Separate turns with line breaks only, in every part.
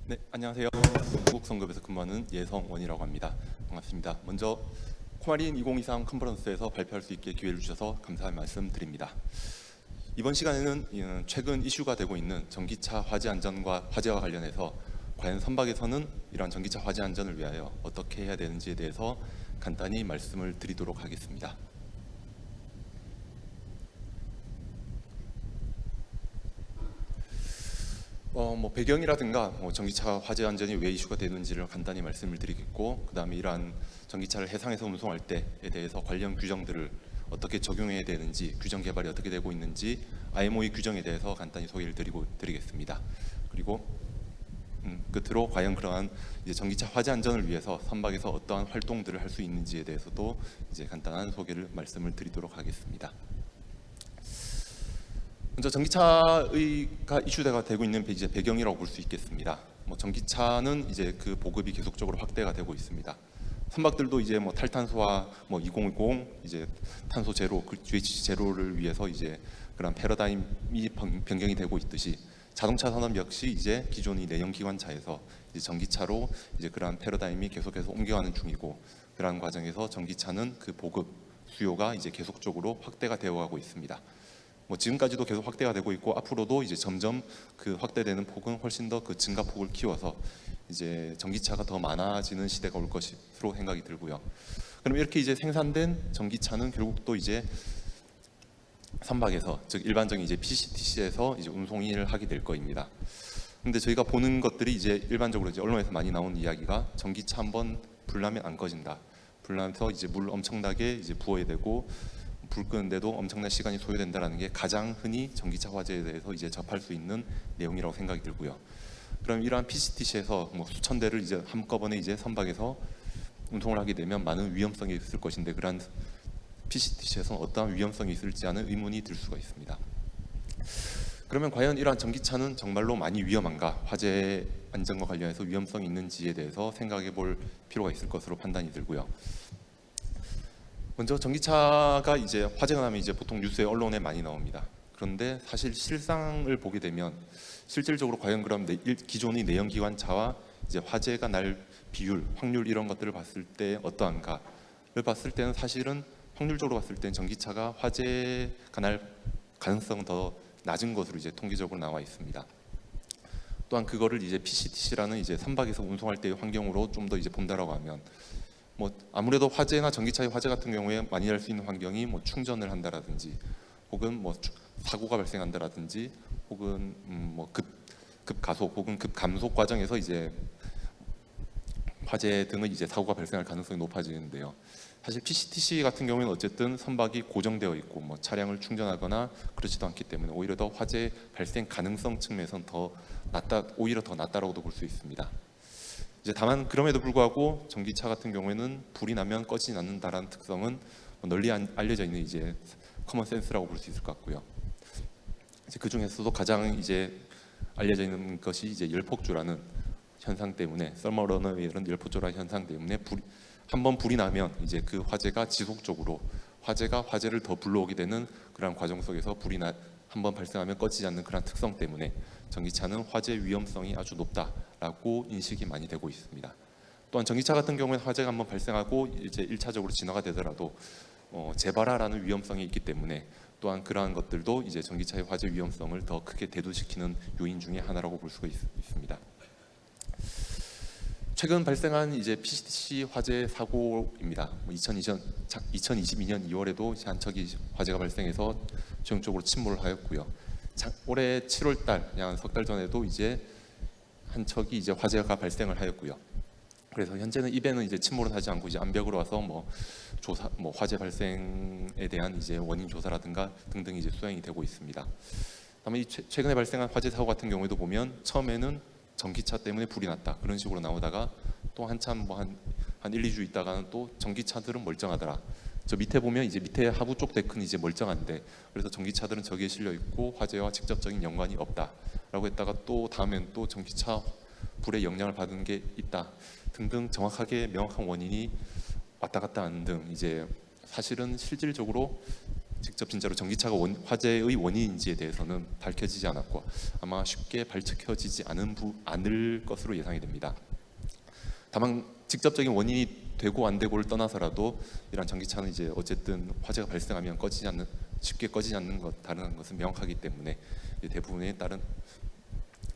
네, 안녕하세요. 한국성급에서 근무하는 예성원이라고 합니다. 반갑습니다. 먼저 코마린 2023 컨퍼런스에서 발표할 수 있게 기회를 주셔서 감사의 말씀 드립니다. 이번 시간에는 최근 이슈가 되고 있는 전기차 화재 안전과 화재와 관련해서 과연 선박에서는 이러한 전기차 화재 안전을 위하여 어떻게 해야 되는지에 대해서 간단히 말씀을 드리도록 하겠습니다. 배경이라든가 전기차 화재 안전이 왜 이슈가 되는지를 간단히 말씀을 드리겠고, 그 다음에 이러한 전기차를 해상에서 운송할 때에 대해서 관련 규정들을 어떻게 적용해야 되는지, 규정 개발이 어떻게 되고 있는지 IMO의 규정에 대해서 간단히 소개를 드리겠습니다. 그리고 끝으로 과연 그러한 이제 전기차 화재 안전을 위해서 선박에서 어떠한 활동들을 할 수 있는지에 대해서도 이제 간단한 소개를 말씀을 드리도록 하겠습니다. 먼저 전기차가 이슈가 되고 있는 이제 배경이라고 볼 수 있겠습니다. 전기차는 이제 그 보급이 계속적으로 확대가 되고 있습니다. 선박들도 이제 탈탄소와 2050 이제 탄소 제로, GHG 제로를 위해서 이제 그런 패러다임이 변경이 되고 있듯이 자동차 산업 역시 이제 기존의 내연 기관차에서 이제 전기차로 이제 그러한 패러다임이 계속해서 옮겨가는 중이고, 그러한 과정에서 전기차는 그 보급 수요가 이제 계속적으로 확대가 되어가고 있습니다. 지금까지도 계속 확대가 되고 있고, 앞으로도 이제 점점 그 확대되는 폭은 훨씬 더 그 증가폭을 키워서 이제 전기차가 더 많아지는 시대가 올 것으로 생각이 들고요. 그럼 이렇게 이제 생산된 전기차는 결국 또 이제 선박에서, 즉 일반적인 이제 PCTC에서 이제 운송을 하게 될 거입니다. 근데 저희가 보는 것들이 이제 일반적으로 이제 언론에서 많이 나오는 이야기가 전기차 한번 불나면 안 꺼진다. 불나면서 이제 물 엄청나게 이제 부어야 되고, 불 끄는데도 엄청난 시간이 소요된다라는 게 가장 흔히 전기차 화재에 대해서 이제 접할 수 있는 내용이라고 생각이 들고요. 그럼 이러한 PCTC에서 수천 대를 이제 한꺼번에 이제 선박에서 운송을 하게 되면 많은 위험성이 있을 것인데, 그러한 PCTC에서는 어떠한 위험성이 있을지 하는 의문이 들 수가 있습니다. 그러면 과연 이러한 전기차는 정말로 많이 위험한가? 화재 안전과 관련해서 위험성이 있는지에 대해서 생각해 볼 필요가 있을 것으로 판단이 들고요. 먼저 전기차가 이제 화재가 나면 이제 보통 뉴스에 언론에 많이 나옵니다. 그런데 사실 실상을 보게 되면 실질적으로 과연 그럼 기존의 내연기관차와 이제 화재가 날 비율, 확률 이런 것들을 봤을 때 어떠한가를 봤을 때는 사실은 확률적으로 봤을 때는 전기차가 화재가 날 가능성은 더 낮은 것으로 이제 통계적으로 나와 있습니다. 또한 그거를 이제 PCTC라는 이제 선박에서 운송할 때의 환경으로 좀 더 이제 본다라고 하면, 아무래도 화재나 전기차의 화재 같은 경우에 많이 날 수 있는 환경이 충전을 한다라든지, 혹은 사고가 발생한다라든지, 혹은 급가속 혹은 급감속 과정에서 이제 화재 등의 이제 사고가 발생할 가능성이 높아지는데요. 사실 PCTC 같은 경우에는 어쨌든 선박이 고정되어 있고 차량을 충전하거나 그렇지도 않기 때문에 오히려 더 화재 발생 가능성 측면에서는 오히려 더 낮다라고도 볼 수 있습니다. 이제 다만 그럼에도 불구하고 전기차 같은 경우에는 불이 나면 꺼지지 않는다라는 특성은 널리 알려져 있는 이제 커먼 센스라고 볼 수 있을 것 같고요. 이제 그 중에서도 가장 이제 알려져 있는 것이 이제 열폭주라는 현상 때문에, 서머 러너웨이라는 열폭주라는 현상 때문에 한번 불이 나면 이제 그 화재가 지속적으로 화재를 더 불러오게 되는 그런 과정 속에서 한번 발생하면 꺼지지 않는 그런 특성 때문에 전기차는 화재 위험성이 아주 높다라고 인식이 많이 되고 있습니다. 또한 전기차 같은 경우에는 화재가 한번 발생하고 이제 1차적으로 진화가 되더라도 재발화라는 위험성이 있기 때문에, 또한 그러한 것들도 이제 전기차의 화재 위험성을 더 크게 대두시키는 요인 중에 하나라고 볼 수가 있습니다. 최근 발생한 이제 PCTC 화재 사고입니다. 2022년 2월에도 한 척이 화재가 발생해서 전적으로 침몰을 하였고요. 올해 7월달, 약 석 달 전에도 이제 한 척이 이제 화재가 발생을 하였고요. 그래서 현재는 이 배는 이제 침몰은 하지 않고 이제 암벽으로 와서 화재 발생에 대한 이제 원인 조사라든가 등등 이제 수행이 되고 있습니다. 다만 최근에 발생한 화재 사고 같은 경우에도 보면 처음에는 전기차 때문에 불이 났다 그런 식으로 나오다가 또 한참 한 1, 2주 있다가는 또 전기차들은 멀쩡하더라. 저 밑에 보면 이제 밑에 하부 쪽 데크는 이제 멀쩡한데, 그래서 전기차들은 저기에 실려 있고 화재와 직접적인 연관이 없다라고 했다가 또 다음엔 또 전기차 불의 영향을 받은 게 있다 등등 정확하게 명확한 원인이 왔다 갔다 하는 등 이제 사실은 실질적으로 직접 진짜로 전기차가 화재의 원인인지에 대해서는 밝혀지지 않았고 아마 쉽게 밝혀지지 않을 것으로 예상이 됩니다. 다만 직접적인 원인이 되고 안 되고를 떠나서라도 이러한 전기차는 이제 어쨌든 화재가 발생하면 쉽게 꺼지지 않는 것 다른 것은 명확하기 때문에 대부분의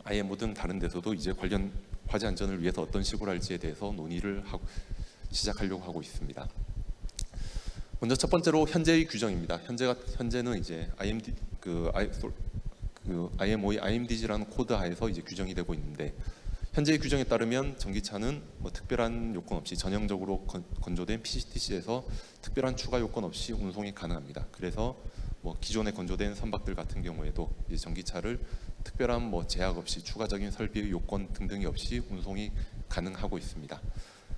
아예 모든 다른 데서도 이제 관련 화재 안전을 위해서 어떤 식으로 할지에 대해서 논의를 시작하려고 하고 있습니다. 먼저 첫 번째로 현재의 규정입니다. 현재는 이제 IMO의 IMDG라는 코드 하에서 이제 규정이 되고 있는데 현재의 규정에 따르면 전기차는 뭐 특별한 요건 없이 전형적으로 건조된 PCTC에서 특별한 추가 요건 없이 운송이 가능합니다. 그래서 뭐 기존에 건조된 선박들 같은 경우에도 이제 전기차를 특별한 뭐 제약 없이 추가적인 설비의 요건 등등이 없이 운송이 가능하고 있습니다.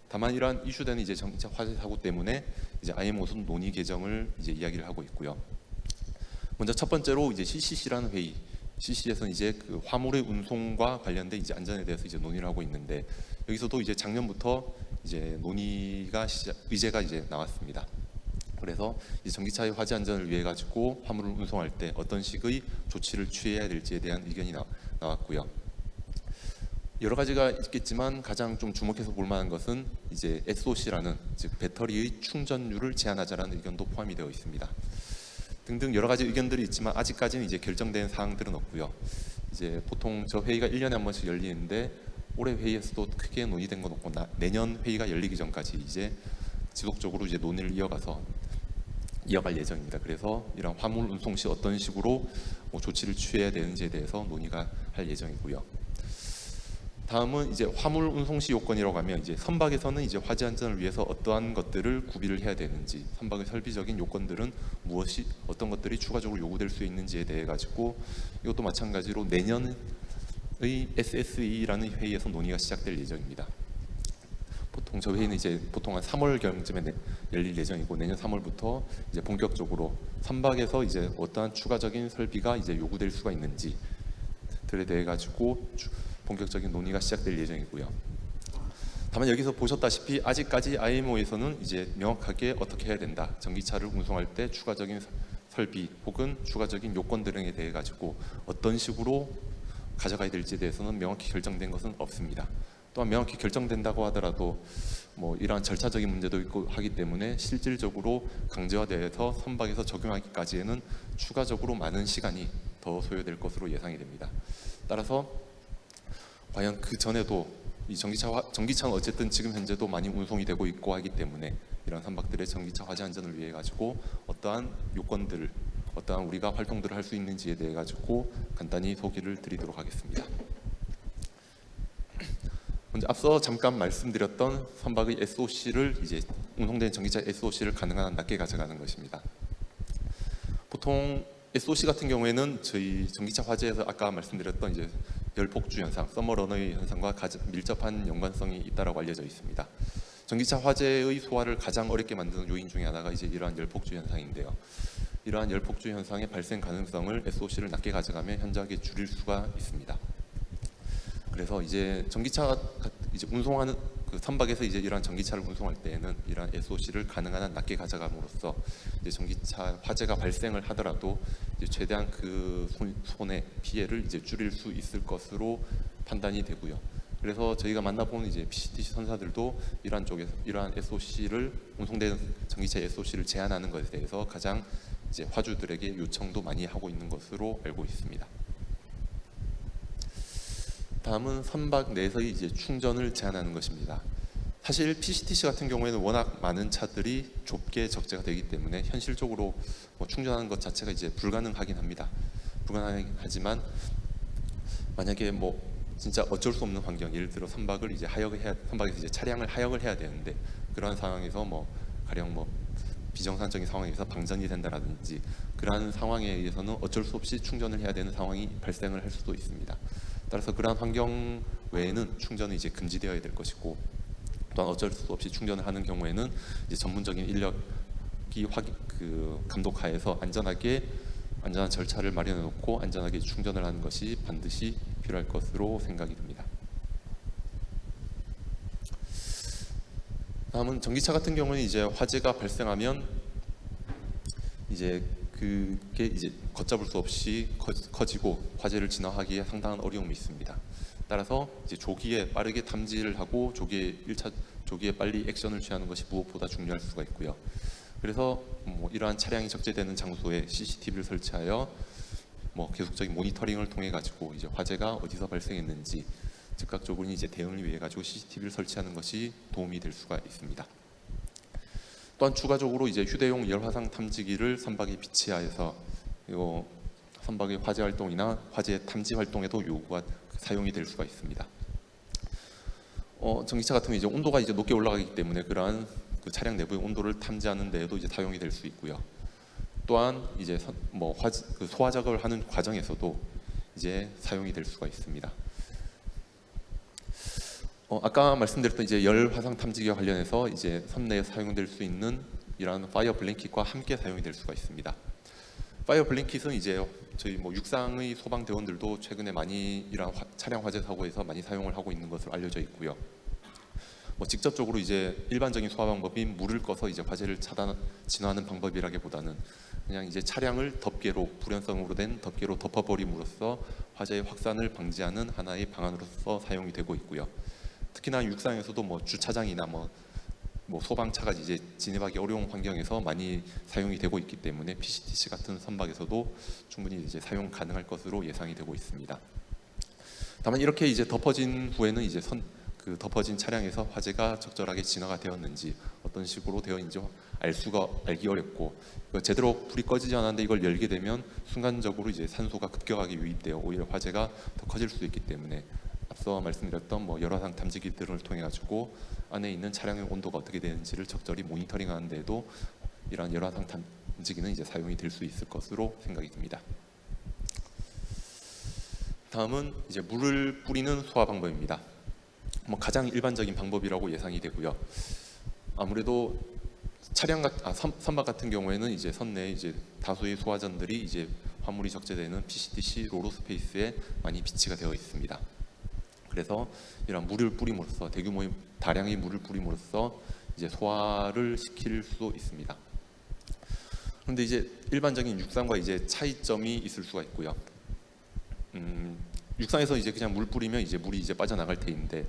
다만 이러한 이슈되는 이제 전기차 화재 사고 때문에 이제 IMO 논의 개정을 이제 이야기를 하고 있고요. 먼저 첫 번째로 이제 CCC라는 회의, CCC에서는 이제 그 화물의 운송과 관련된 이제 안전에 대해서 이제 논의를 하고 있는데 여기서도 이제 작년부터 이제 의제가 이제 나왔습니다. 그래서 이제 전기차의 화재 안전을 위해 가지고 화물을 운송할 때 어떤 식의 조치를 취해야 될지에 대한 의견이 나왔고요. 여러 가지가 있겠지만 가장 좀 주목해서 볼 만한 것은 이제 SOC라는 즉 배터리의 충전율을 제한하자라는 의견도 포함이 되어 있습니다. 등등 여러 가지 의견들이 있지만 아직까지는 이제 결정된 사항들은 없고요. 이제 보통 저 회의가 1년에 한 번씩 열리는데 올해 회의에서도 크게 논의된 건 없고 내년 회의가 열리기 전까지 이제 지속적으로 이제 논의를 이어갈 예정입니다. 그래서 이런 화물 운송 시 어떤 식으로 조치를 취해야 되는지에 대해서 논의가 할 예정이고요. 다음은 이제 화물 운송 시 요건이라고 하면 이제 선박에서는 이제 화재 안전을 위해서 어떠한 것들을 구비를 해야 되는지, 선박의 설비적인 요건들은 어떤 것들이 추가적으로 요구될 수 있는지에 대해 가지고 이것도 마찬가지로 내년의 SSE라는 회의에서 논의가 시작될 예정입니다. 보통 저 회의는 이제 보통 한 3월경쯤에 열릴 예정이고 내년 3월부터 이제 본격적으로 선박에서 이제 어떠한 추가적인 설비가 이제 요구될 수가 있는지들에 대해 가지고 본격적인 논의가 시작될 예정이고요. 다만 여기서 보셨다시피 아직까지 IMO에서는 이제 명확하게 어떻게 해야 된다, 전기차를 운송할 때 추가적인 설비 혹은 추가적인 요건 등에 대해 가지고 어떤 식으로 가져가야 될지에 대해서는 명확히 결정된 것은 없습니다. 또한 명확히 결정된다고 하더라도 뭐 이러한 절차적인 문제도 있고 하기 때문에 실질적으로 강제화돼서 선박에서 적용하기까지에는 추가적으로 많은 시간이 더 소요될 것으로 예상이 됩니다. 따라서 과연 그 전에도 이 전기차는 어쨌든 지금 현재도 많이 운송이 되고 있고 하기 때문에 이런 선박들의 전기차 화재 안전을 위해 가지고 어떠한 요건들을 어떠한 우리가 활동들을 할 수 있는지에 대해 가지고 간단히 소개를 드리도록 하겠습니다. 먼저 앞서 잠깐 말씀드렸던 선박의 SOC를 이제 운송된 전기차 SOC를 가능한 한 낮게 가져가는 것입니다. 보통 SOC 같은 경우에는 저희 전기차 화재에서 아까 말씀드렸던 이제 열폭주 현상, 서머 러너웨이 현상과 가장 밀접한 연관성이 있다라고 알려져 있습니다. 전기차 화재의 소화를 가장 어렵게 만드는 요인 중에 하나가 이제 이러한 열폭주 현상인데요. 이러한 열폭주 현상의 발생 가능성을 SOC를 낮게 가져가면 현저하게 줄일 수가 있습니다. 그래서 이제 전기차 이제 운송하는 그 선박에서 이제 이러한 전기차를 운송할 때에는 이러한 SOC를 가능한 한 낮게 가져감으로써 이제 전기차 화재가 발생을 하더라도 이제 최대한 그 손해 피해를 이제 줄일 수 있을 것으로 판단이 되고요. 그래서 저희가 만나본 이제 PCTC 선사들도 이러한 SOC를 운송되는 전기차 SOC를 제한하는 것에 대해서 가장 이제 화주들에게 요청도 많이 하고 있는 것으로 알고 있습니다. 다음은 선박 내에서의 이제 충전을 제한하는 것입니다. 사실 PCTC 같은 경우에는 워낙 많은 차들이 좁게 적재가 되기 때문에 현실적으로 충전하는 것 자체가 이제 불가능하긴 합니다. 불가능하지만 만약에 진짜 어쩔 수 없는 환경, 예를 들어 선박에서 이제 차량을 하역을 해야 되는데 그러한 상황에서 가령 비정상적인 상황에서 방전이 된다라든지 그러한 상황에 의해서는 어쩔 수 없이 충전을 해야 되는 상황이 발생을 할 수도 있습니다. 따라서 그러한 환경 외에는 충전은 이제 금지되어야 될 것이고 또한 어쩔 수 없이 충전을 하는 경우에는 이제 전문적인 인력이 감독하에서 안전한 절차를 마련해 놓고 안전하게 충전을 하는 것이 반드시 필요할 것으로 생각이 듭니다. 다음은 전기차 같은 경우는 이제 화재가 발생하면 이제 그게 이제 걷잡을 수 없이 커지고 화재를 진화하기에 상당한 어려움이 있습니다. 따라서 이제 조기에 빠르게 탐지를 하고 조기에 빨리 액션을 취하는 것이 무엇보다 중요할 수가 있고요. 그래서 이러한 차량이 적재되는 장소에 CCTV를 설치하여 계속적인 모니터링을 통해 가지고 이제 화재가 어디서 발생했는지 즉각적으로 이제 대응을 위해 가지고 CCTV를 설치하는 것이 도움이 될 수가 있습니다. 또한 추가적으로 이제 휴대용 열화상 탐지기를 선박에 비치하여서 선박의 화재 활동이나 화재 탐지 활동에도 사용이 될 수가 있습니다. 전기차 같은 경우 이제 온도가 이제 높게 올라가기 때문에 그러한 그 차량 내부의 온도를 탐지하는 데에도 이제 사용이 될 수 있고요. 또한 이제 소화 작업을 하는 과정에서도 이제 사용이 될 수가 있습니다. 아까 말씀드렸던 이제 열 화상 탐지기와 관련해서 이제 선내에 사용될 수 있는 이러한 파이어 블랭킷과 함께 사용이 될 수가 있습니다. 파이어 블랭킷은 이제 저희 육상의 소방대원들도 최근에 많이 이러한 차량 화재 사고에서 많이 사용을 하고 있는 것으로 알려져 있고요. 직접적으로 이제 일반적인 소화 방법인 물을 꺼서 이제 화재를 진화하는 방법이라기보다는 그냥 이제 차량을 불연성으로 된 덮개로 덮어버림으로써 화재의 확산을 방지하는 하나의 방안으로서 사용이 되고 있고요. 특히나 육상에서도 주차장이나 소방차가 이제 진입하기 어려운 환경에서 많이 사용이 되고 있기 때문에 PCTC 같은 선박에서도 충분히 이제 사용 가능할 것으로 예상이 되고 있습니다. 다만 이렇게 이제 덮어진 후에는 이제 그 덮어진 차량에서 화재가 적절하게 진화가 되었는지 어떤 식으로 되었는지 알기 어렵고 제대로 불이 꺼지지 않았는데 이걸 열게 되면 순간적으로 이제 산소가 급격하게 유입되어 오히려 화재가 더 커질 수 있기 때문에 앞서 말씀드렸던 열화상 탐지기들을 통해 가지고 안에 있는 차량의 온도가 어떻게 되는지를 적절히 모니터링하는 데에도 이러한 열화상 탐지기는 이제 사용이 될 수 있을 것으로 생각이 듭니다. 다음은 이제 물을 뿌리는 소화 방법입니다. 가장 일반적인 방법이라고 예상이 되고요. 아무래도 선박 같은 경우에는 이제 선내에 이제 다수의 소화전들이 이제 화물이 적재되는 PCTC 로로 스페이스에 많이 비치가 되어 있습니다. 그래서 이런 물을 뿌림으로써 대규모의 다량의 물을 뿌림으로써 이제 소화를 시킬 수 있습니다. 그런데 이제 일반적인 육상과 이제 차이점이 있을 수가 있고요. 육상에서 이제 그냥 물 뿌리면 이제 물이 이제 빠져나갈 테인데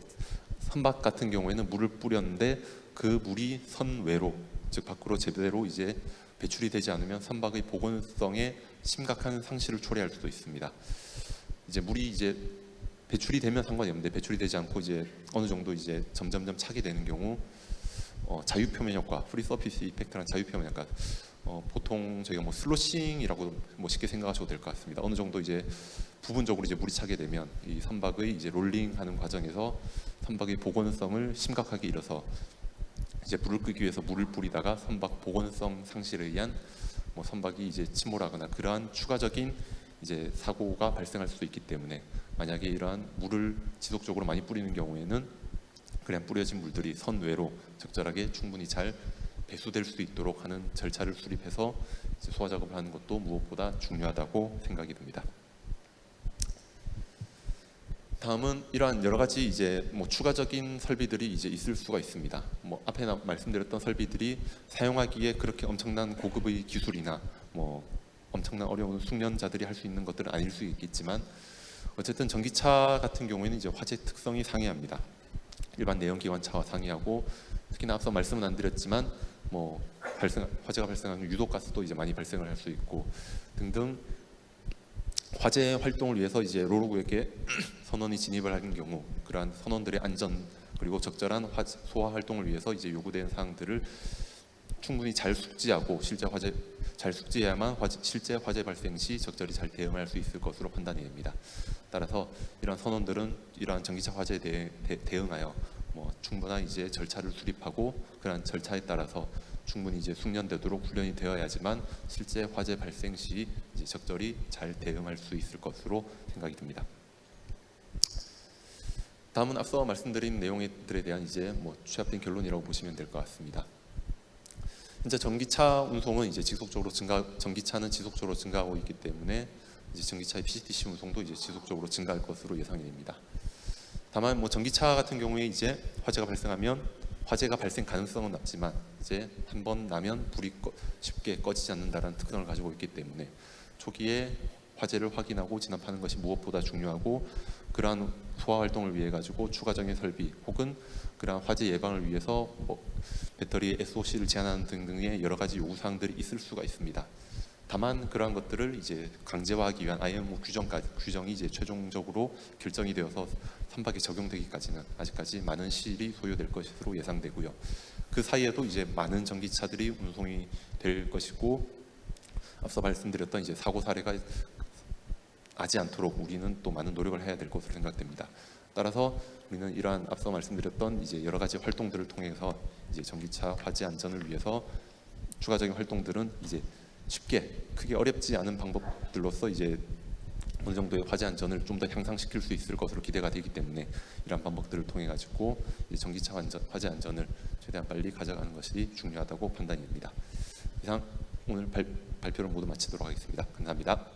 선박 같은 경우에는 물을 뿌렸는데 그 물이 선외로 즉 밖으로 제대로 이제 배출이 되지 않으면 선박의 보건성에 심각한 상실을 초래할 수도 있습니다. 이제 물이 이제 배출이 되면 상관이 없는데 배출이 되지 않고 이제 어느 정도 이제 점점점 차게 되는 경우 자유표면 효과, 프리 서피스 이펙트라는 자유표면 효과 보통 저희가 슬로싱이라고 쉽게 생각하셔도 될 것 같습니다. 어느 정도 이제 부분적으로 이제 물이 차게 되면 이 선박의 이제 롤링하는 과정에서 선박의 보건성을 심각하게 잃어서 이제 불을 끄기 위해서 물을 뿌리다가 선박 보건성 상실에 의한 선박이 이제 침몰하거나 그러한 추가적인 이제 사고가 발생할 수도 있기 때문에 만약에 이러한 물을 지속적으로 많이 뿌리는 경우에는 그냥 뿌려진 물들이 선외로 적절하게 충분히 잘 배수될 수 있도록 하는 절차를 수립해서 이제 소화 작업을 하는 것도 무엇보다 중요하다고 생각이 듭니다. 다음은 이러한 여러 가지 이제 추가적인 설비들이 이제 있을 수가 있습니다. 앞에 말씀드렸던 설비들이 사용하기에 그렇게 엄청난 고급의 기술이나 엄청난 어려운 숙련자들이 할 수 있는 것들은 아닐 수 있겠지만 어쨌든 전기차 같은 경우에는 이제 화재 특성이 상이합니다. 일반 내연기관차와 상이하고 특히나 앞서 말씀은 안 드렸지만 화재가 발생하는 유독가스도 이제 많이 발생을 할 수 있고 등등 화재 활동을 위해서 이제 로로구역에 선원이 진입을 하는 경우 그러한 선원들의 안전 그리고 적절한 소화 활동을 위해서 이제 요구되는 사항들을 충분히 잘 숙지하고 잘 숙지해야만 실제 화재 발생 시 적절히 잘 대응할 수 있을 것으로 판단이 됩니다. 따라서 이러한 선원들은 이러한 전기차 화재에 대응하여 충분한 이제 절차를 수립하고 그러한 절차에 따라서 충분히 이제 숙련되도록 훈련이 되어야지만 실제 화재 발생 시 이제 적절히 잘 대응할 수 있을 것으로 생각이 듭니다. 다음은 앞서 말씀드린 내용들에 대한 이제 취합된 결론이라고 보시면 될 것 같습니다. 현재 전기차 운송은 이제 전기차는 지속적으로 증가하고 있기 때문에 이제 전기차의 PCTC 운송도 이제 지속적으로 증가할 것으로 예상이 됩니다. 다만 전기차 같은 경우에 이제 화재가 발생하면 화재가 발생 가능성은 낮지만 이제 한 번 나면 불이 쉽게 꺼지지 않는다는 특성을 가지고 있기 때문에 초기에 화재를 확인하고 진압하는 것이 무엇보다 중요하고, 그러한 소화 활동을 위해 가지고 추가적인 설비 혹은 그러한 화재 예방을 위해서 배터리의 SOC를 제한하는 등등의 여러 가지 요구 사항들이 있을 수가 있습니다. 다만 그러한 것들을 이제 강제화하기 위한 IMO 규정이 이제 최종적으로 결정이 되어서 선박에 적용되기까지는 아직까지 많은 시일이 소요될 것으로 예상되고요. 그 사이에도 이제 많은 전기차들이 운송이 될 것이고, 앞서 말씀드렸던 이제 사고 사례가 나지 않도록 우리는 또 많은 노력을 해야 될 것으로 생각됩니다. 따라서 우리는 이러한 앞서 말씀드렸던 이제 여러 가지 활동들을 통해서 이제 전기차 화재 안전을 위해서 추가적인 활동들은 이제 쉽게 크게 어렵지 않은 방법들로서 이제 어느 정도의 화재 안전을 좀 더 향상시킬 수 있을 것으로 기대가 되기 때문에 이러한 방법들을 통해 가지고 전기차 화재 안전을 최대한 빨리 가져가는 것이 중요하다고 판단이 됩니다. 이상 오늘 발표를 모두 마치도록 하겠습니다. 감사합니다.